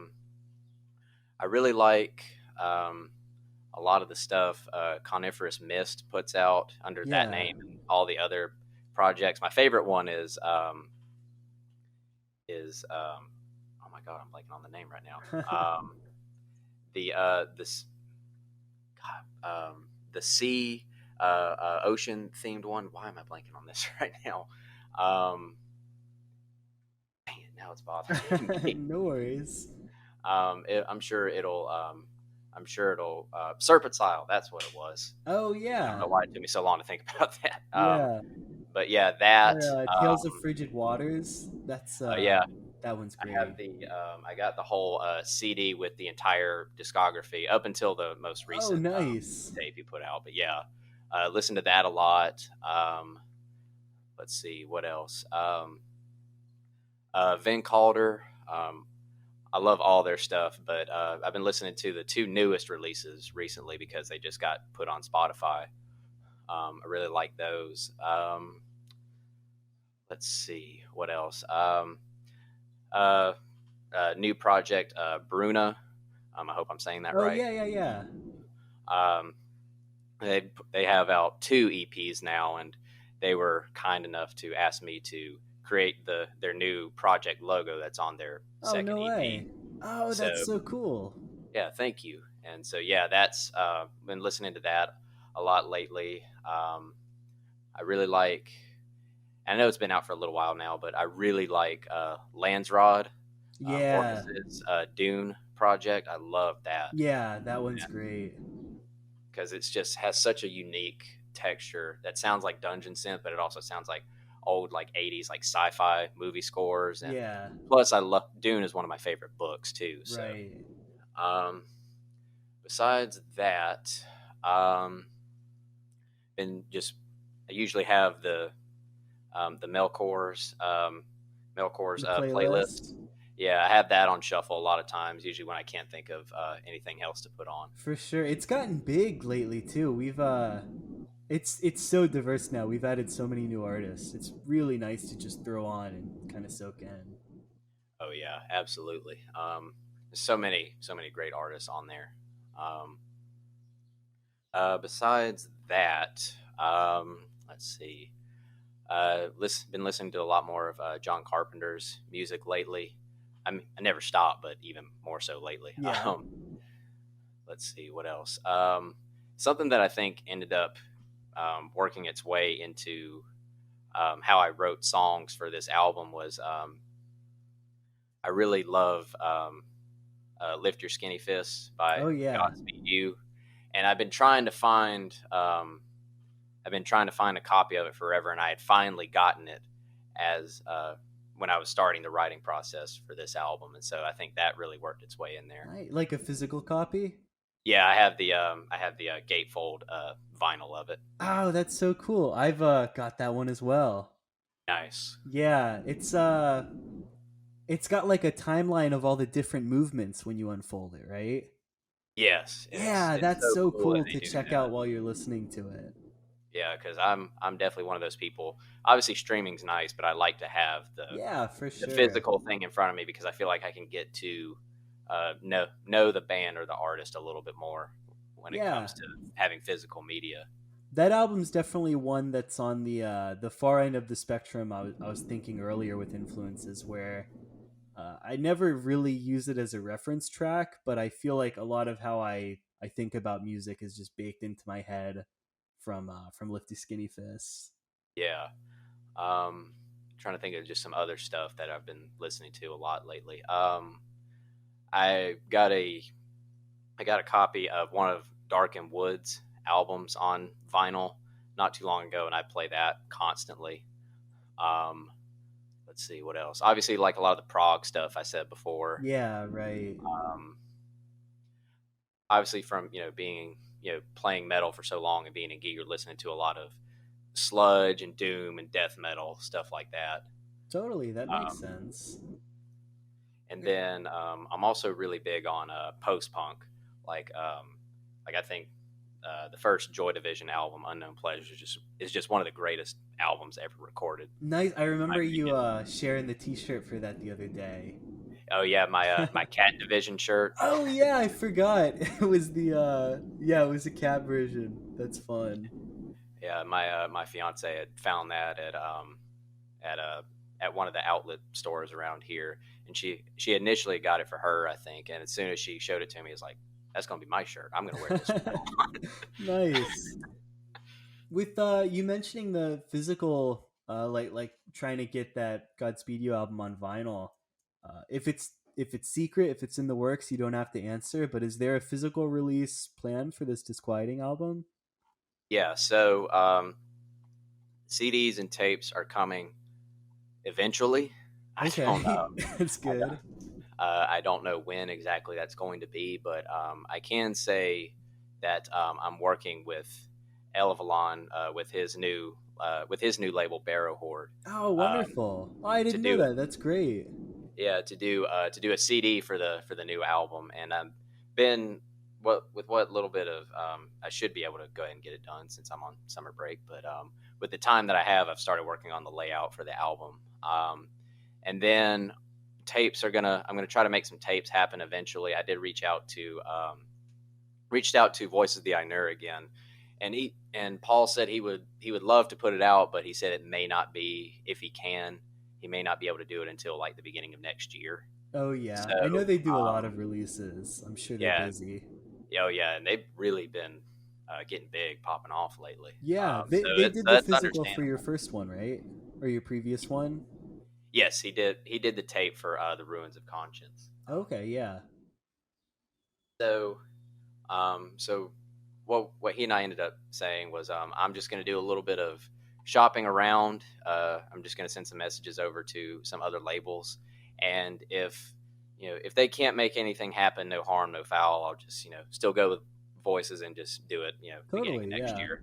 really like a lot of the stuff Coniferous Mist puts out under that Yeah. name, and all the other projects. My favorite one is oh my god, I'm blanking on the name right now. This the sea ocean themed one. Why am I blanking on this right now? Dang it, now it's bothering me. No worries. I'm sure it'll Serpentile. That's what it was. Oh I don't yeah. know why it took me so long to think about that. Yeah. But yeah, Or that Tales of Frigid Waters. That's yeah, that one's I great. have I got the whole CD with the entire discography up until the most Oh, recent nice. tape he put out. But yeah, listen to that a lot. Let's see what else. Vin Calder. I love all their stuff, but I've been listening to the two newest releases recently because they just got put on Spotify. I really like those. Let's see what else. Uh, New project, Bruna. I hope I'm saying that Oh right. yeah, yeah, yeah. Um, they have out two EPs now, and they were kind enough to ask me to create their new project logo that's on their Oh second no way. EP. Oh, So that's so cool. yeah, thank you. And so yeah, that's been listening to that a lot lately. I really like. I know it's been out for a little while now, but I really like Landsrod, Yeah. Orcus's Dune project. I love that Yeah, that one's great. because it's just has such a unique texture that sounds like dungeon synth, but it also sounds like old like 80s like sci-fi movie scores. And Yeah. plus I love Dune is one of my favorite books too. So Right. um, besides that, um, been just I usually have the Melcor's The playlist. playlist. Yeah, I have that on shuffle a lot of times. Usually when I can't think of anything else to put on. For sure. It's gotten big lately too. We've it's so diverse now. We've added so many new artists. It's really nice to just throw on and kind of soak in. Oh yeah, absolutely. There's so many great artists on there. Um, besides that, let's see. Been listening to a lot more of John Carpenter's music lately. I never stop, but even more so lately. Yeah. Let's see what else. Something that I think ended up working its way into how I wrote songs for this album was I really love "Lift Your Skinny Fists" by Oh yeah. Godspeed You, and I've been trying to find a copy of it forever, and I had finally gotten it as when I was starting the writing process for this album, and so I think that really worked its way in there. Right. Like a physical copy? Yeah, I have the gatefold vinyl of it. Oh, that's so cool. I've got that one as well. Nice. Yeah, it's It's got like a timeline of all the different movements when you unfold it, right? Yes, and Yeah, it's that's so so cool that cool they to do check that. out while you're listening to it. Yeah, because I'm definitely one of those people. Obviously, streaming's nice, but I like to have Yeah, for the sure. physical thing in front of me because I feel like I can get to know the band or the artist a little bit more when it Yeah. comes to having physical media. That album's definitely one that's on the far end of the spectrum. I was thinking earlier with influences where I never really use it as a reference track, but I feel like a lot of how I think about music is just baked into my head from Lifty Skinny Fists. Yeah. Trying to think of just some other stuff that I've been listening to a lot lately. I got a I got a copy of one of Dark and Wood's albums on vinyl not too long ago, and I play that constantly. Um, let's see what else. Obviously, like a lot of the prog stuff I said before. Yeah, right. Um, obviously, from being playing metal for so long and being in gear, listening to a lot of sludge and doom and death metal stuff like that. Totally, that makes Um, sense. and then I'm also really big on post punk, like I think the first Joy Division album, Unknown Pleasures, is just one of the greatest albums ever recorded, Nice. I in my remember you opinion. sharing the T-shirt for that the other day. Oh yeah, my Cat Division shirt. Oh yeah, I forgot. It was it was a cab version. That's fun. Yeah, my fiance had found that at a at one of the outlet stores around here, and she initially got it for her, I think, and as soon as she showed it to me, it's like, that's gonna be my shirt. I'm gonna wear this from now on. Nice. With you mentioning the physical like trying to get that Godspeed You album on vinyl. If it's secret, if it's in the works, you don't have to answer, but is there a physical release planned for this Disquieting album? Yeah, so CDs and tapes are coming eventually. I don't know. Okay. That's good. I don't know when exactly that's going to be, but I can say that I'm working with Elavalon with his new label Barrow Horde Oh, um, wonderful. Oh, I to didn't know do that. That's great. to do a CD for the new album, and I've been what little bit of I should be able to go ahead and get it done since I'm on summer break, but with the time that I have, I've started working on the layout for the album, and then I'm gonna try to make some tapes happen eventually. I did reached out to Voices of the Ainur again, and Paul said he would love to put it out, but he said it may not be, if he can, he may not be able to do it until like the beginning of next year. Oh yeah, I know So they do a lot of releases. I'm sure they're yeah, busy. oh yeah, and they've really been getting big, popping off lately. Yeah, So they it's did the that's physical for your understandable. first one, right? Or your previous one? Yes, he did. He did the tape for the Ruins of Conscience. Okay, yeah. So so what he and I ended up saying was, I'm just going to do a little bit of shopping around. I'm just going to send some messages over to some other labels, and if they can't make anything happen, no harm, no foul. I'll just still go with Voices and just do it beginning of Totally, next yeah. year.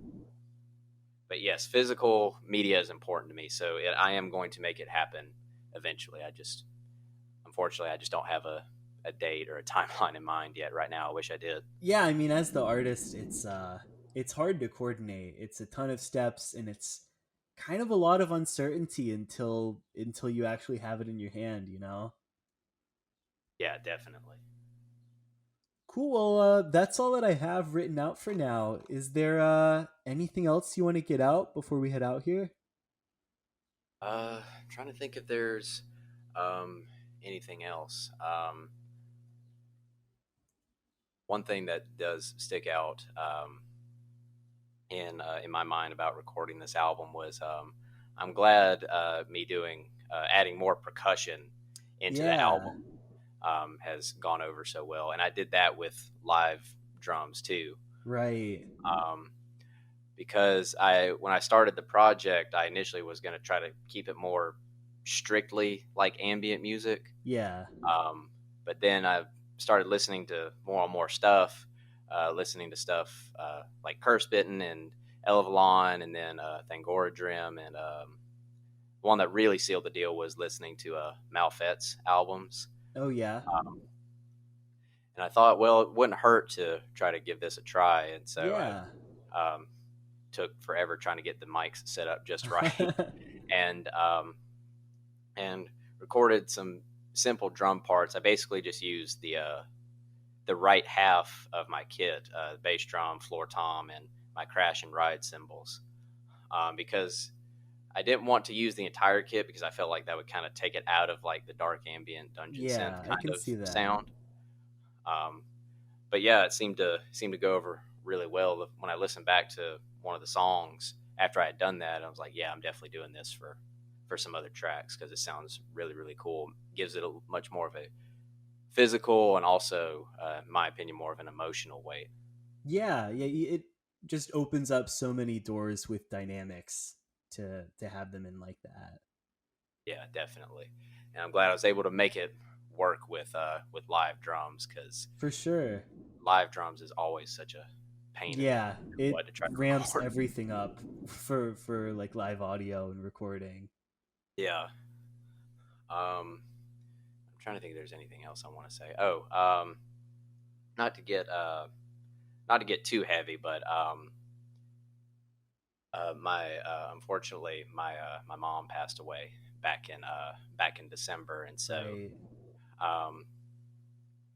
But yes, physical media is important to me, so I am going to make it happen eventually. Unfortunately, I just don't have a date or a timeline in mind yet right now. I wish I did. Yeah, I mean as the artist, it's hard to coordinate. It's a ton of steps and it's kind of a lot of uncertainty until you actually have it in your hand, you know? Yeah, definitely. Cool. Well, that's all that I have written out for now. Is there anything else you want to get out before we head out here? Trying to think if there's um, anything else. One thing that does stick out in my mind about recording this album was, I'm glad me doing adding more percussion into the Yeah, album has gone over so well, and I did that with live drums too. right. Um, because when I started the project, I initially was going to try to keep it more strictly like ambient music. Yeah, Um, but then I started listening to more and more stuff, listening to stuff like Castbitten and Elevalon, and then Thangorodrim and one that really sealed the deal was listening to Malfett's albums. Oh yeah. And I thought, well, it wouldn't hurt to try to give this a try. And so Yeah. I took forever trying to get the mics set up just right, and and recorded some simple drum parts. I basically just used the right half of my kit, bass drum, floor tom, and my crash and ride cymbals, because I didn't want to use the entire kit because I felt like that would kind of take it out of like the dark ambient dungeon synth Yeah, I kind can of see that. sound. Um, but yeah, it seemed to go over really well. When I listened back to one of the songs after I had done that, I was like, yeah, I'm definitely doing this for some other tracks because it sounds really really cool. Gives it a much more of a physical and also, in my opinion, more of an emotional weight. Yeah, yeah, it just opens up so many doors with dynamics to have them in like that. Yeah, definitely. And I'm glad I was able to make it work with live drums because For sure. live drums is always such a pain in the Yeah, it butt to try to ramps record. everything up for like live audio and recording. Yeah. I'm trying to think if there's anything else I want to say. Oh, not to get not to get too heavy, but my unfortunately my mom passed away back in December, and Right. um,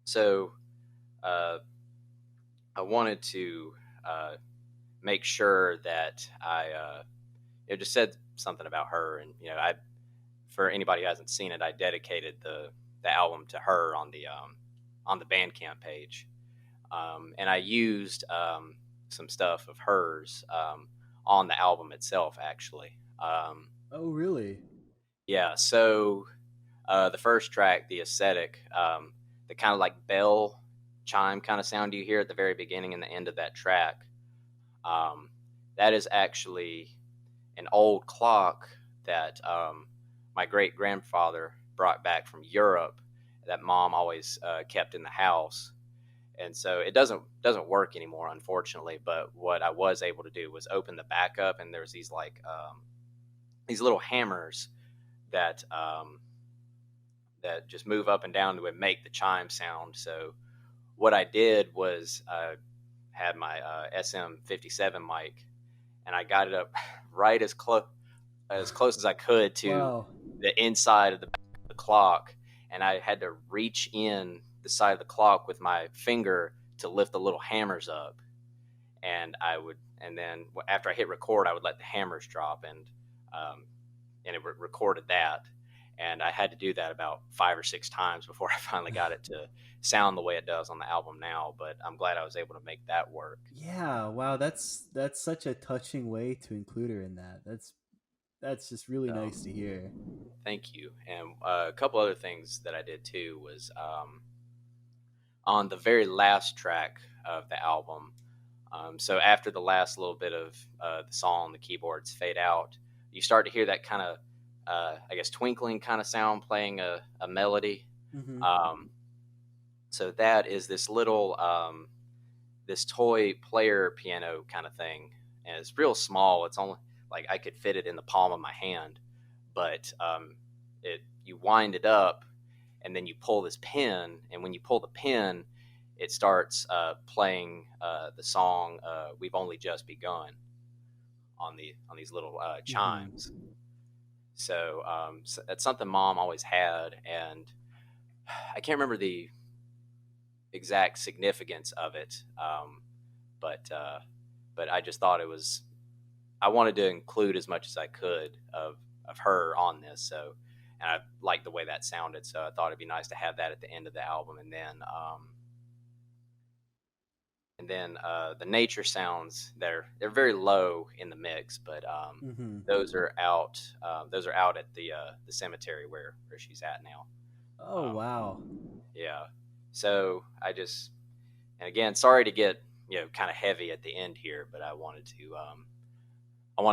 so uh, I wanted to uh, make sure that it just said something about her, and I for anybody who hasn't seen it, I dedicated the album to her on the Bandcamp page, and I used some stuff of hers on the album itself, actually. Oh, really? Yeah, so the first track, the ascetic, the kind of like bell chime kind of sound you hear at the very beginning and the end of that track, um, that is actually an old clock that my great grandfather brought back from Europe that mom always kept in the house. And so it doesn't work anymore, unfortunately. But what I was able to do was open the back up, and there's these like these little hammers that that just move up and down to make the chime sound. So what I did was had my SM57 mic, and I got it up right as close as I could to Wow. the inside of the clock, and I had to reach in the side of the clock with my finger to lift the little hammers up, and then after I hit record, I would let the hammers drop, and it recorded that, and I had to do that about 5 or 6 times before I finally got it to sound the way it does on the album now. But I'm glad I was able to make that work. Yeah, wow, that's such a touching way to include her in that. That's just really So nice to hear. thank you. And a couple other things that I did too was on the very last track of the album. So after the last little bit of the song, the keyboards fade out, you start to hear that kind of, I guess, twinkling kind of sound playing a melody. Mhm. Um, so that is this little, this toy player piano kind of thing. And it's real small. It's only like I could fit it in the palm of my hand, but you wind it up and then you pull this pin, and when you pull the pin, it starts playing the song "We've Only Just Begun" on these little Mhm. chimes. So that's something Mom always had, and I can't remember the exact significance of it, but but I just thought it was. I wanted to include as much as I could of her on this, so and I liked the way that sounded, so I thought it'd be nice to have that at the end of the album, and then the nature sounds they're very low in the mix, but Mhm. those are out those are out at the cemetery where she's at now. Oh, Um, wow. yeah, so and again, sorry to get kind of heavy at the end here, but I wanted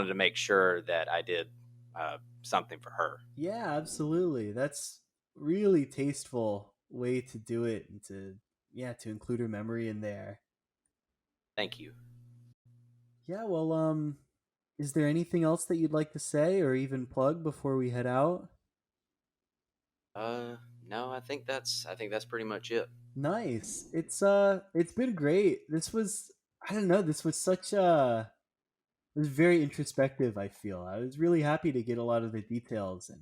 to make sure that I did something for her. Yeah, absolutely. That's really tasteful way to do it and to yeah, to include her memory in there. Thank you. Yeah, well, Is there anything else that you'd like to say or even plug before we head out? No, I think that's pretty much it. Nice. It's been great. This was, I don't know, this was such a it was very introspective, I feel. I was really happy to get a lot of the details and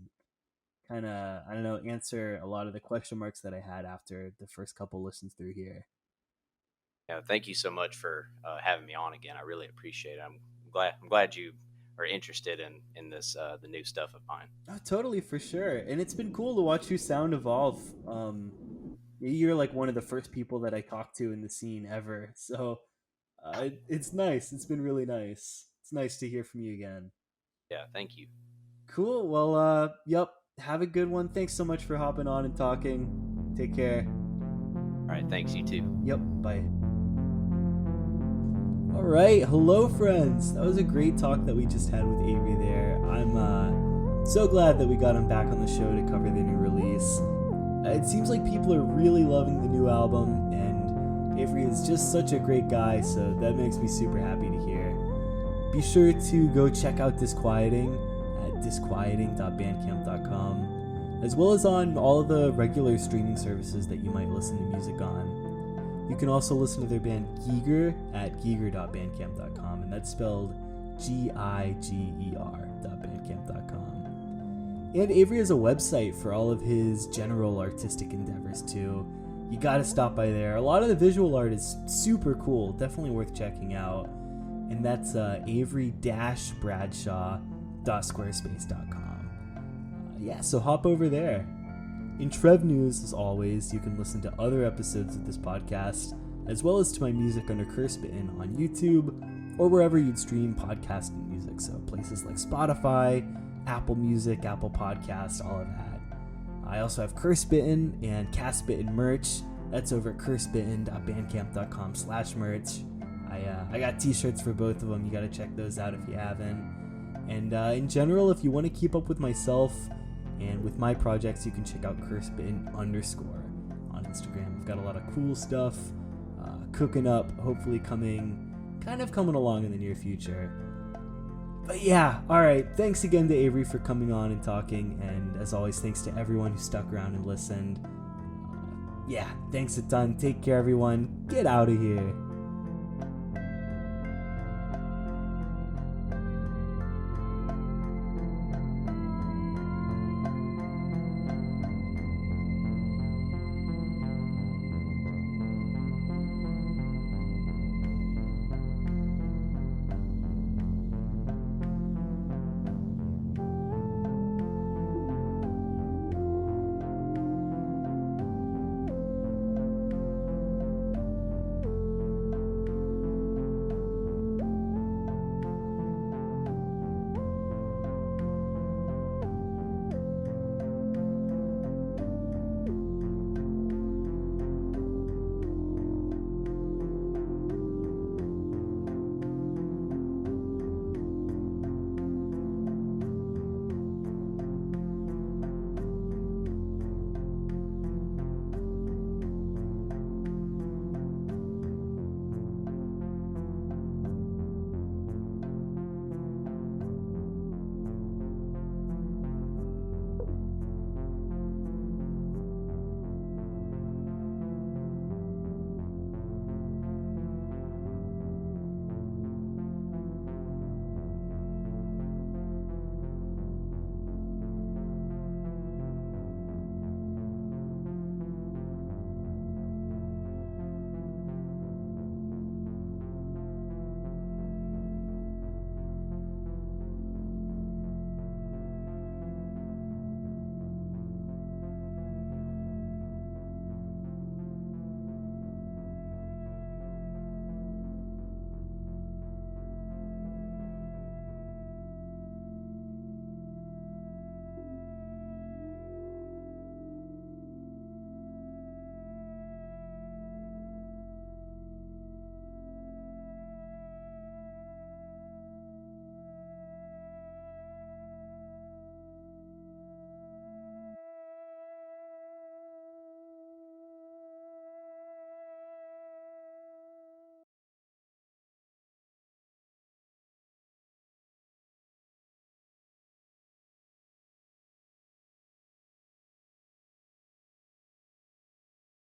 kind of, I don't know, answer a lot of the question marks that I had after the first couple listens through here. Yeah, thank you so much for having me on again. I really appreciate it. I'm glad you are interested in this the new stuff of mine. Oh, totally, for sure. And it's been cool to watch your sound evolve. You're like one of the first people that I talked to in the scene ever. So it's nice. It's been really nice. It's nice to hear from you again. Yeah, thank you. Cool. Well, yep. Have a good one. Thanks so much for hopping on and talking. Take care. All right, thanks you too. Yep. Bye. All right. Hello, friends. That was a great talk that we just had with Avery there. I'm so glad that we got him back on the show to cover the new release. It seems like people are really loving the new album, and Avery is just such a great guy, so that makes me super happy to hear. Be sure to go check out Disquieting at disquieting.bandcamp.com, as well as on all of the regular streaming services that you might listen to music on. You can also listen to their band Giger at giger.bandcamp.com, and that's spelled giger.bandcamp.com. And Avery has a website for all of his general artistic endeavors too. You gotta stop by there. A lot of the visual art is super cool, definitely worth checking out. And that's avery-bradshaw.squarespace.com. Yeah, so hop over there. In Trev News, as always, you can listen to other episodes of this podcast, as well as to my music under Castbitten on YouTube, or wherever you'd stream podcasting music, so places like Spotify, Apple Music, Apple Podcasts, all of that. I also have Castbitten and Castbitten merch. That's over at castbitten.bandcamp.com/merch. I got t-shirts for both of them. You got to check those out if you haven't. And in general, if you want to keep up with myself and with my projects, you can check out Castbitten_ on Instagram. We've got a lot of cool stuff cooking up, hopefully coming along in the near future. But yeah, alright, thanks again to Avery for coming on and talking, and as always, thanks to everyone who stuck around and listened. Yeah, thanks a ton. Take care, everyone. Get out of here.